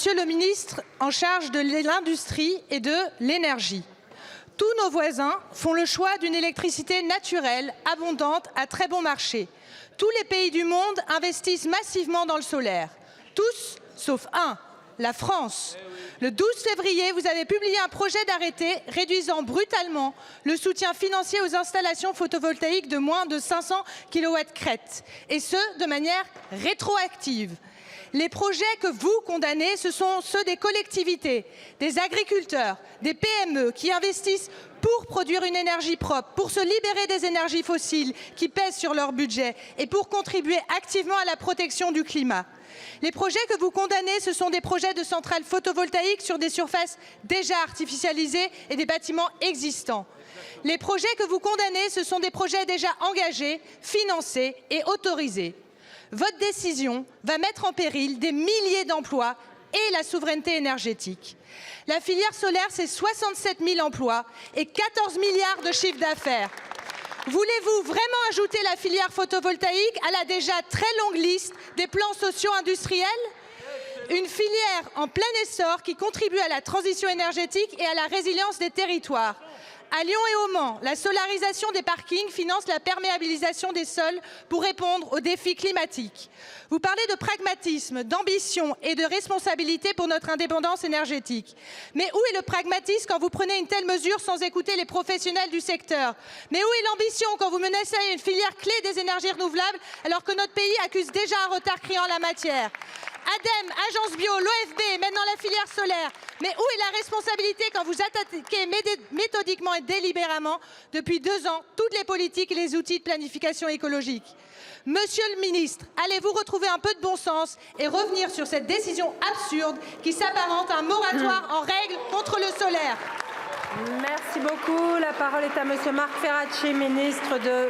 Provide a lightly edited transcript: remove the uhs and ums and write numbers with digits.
Monsieur le ministre en charge de l'industrie et de l'énergie. Tous nos voisins font le choix d'une électricité naturelle, abondante, à très bon marché. Tous les pays du monde investissent massivement dans le solaire. Tous, sauf un, la France. Le 12 février, vous avez publié un projet d'arrêté réduisant brutalement le soutien financier aux installations photovoltaïques de moins de 500 kW crête, et ce, de manière rétroactive. Les projets que vous condamnez, ce sont ceux des collectivités, des agriculteurs, des PME qui investissent pour produire une énergie propre, pour se libérer des énergies fossiles qui pèsent sur leur budget et pour contribuer activement à la protection du climat. Les projets que vous condamnez, ce sont des projets de centrales photovoltaïques sur des surfaces déjà artificialisées et des bâtiments existants. Les projets que vous condamnez, ce sont des projets déjà engagés, financés et autorisés. Votre décision va mettre en péril des milliers d'emplois et la souveraineté énergétique. La filière solaire, c'est 67 000 emplois et 14 milliards de chiffre d'affaires. Voulez-vous vraiment ajouter la filière photovoltaïque à la déjà très longue liste des plans sociaux industriels? Une filière en plein essor qui contribue à la transition énergétique et à la résilience des territoires. À Lyon et au Mans, la solarisation des parkings finance la perméabilisation des sols pour répondre aux défis climatiques. Vous parlez de pragmatisme, d'ambition et de responsabilité pour notre indépendance énergétique. Mais où est le pragmatisme quand vous prenez une telle mesure sans écouter les professionnels du secteur? Mais où est l'ambition quand vous menacez une filière clé des énergies renouvelables alors que notre pays accuse déjà un retard criant en la matière? ADEME, Agence Bio, l'OFB et maintenant la filière solaire. Mais où est la responsabilité quand vous attaquez méthodiquement et délibérément depuis 2 ans toutes les politiques et les outils de planification écologique? Monsieur le ministre, allez-vous retrouver un peu de bon sens et revenir sur cette décision absurde qui s'apparente à un moratoire en règle contre le solaire? Merci beaucoup. La parole est à monsieur Marc Ferracci, ministre de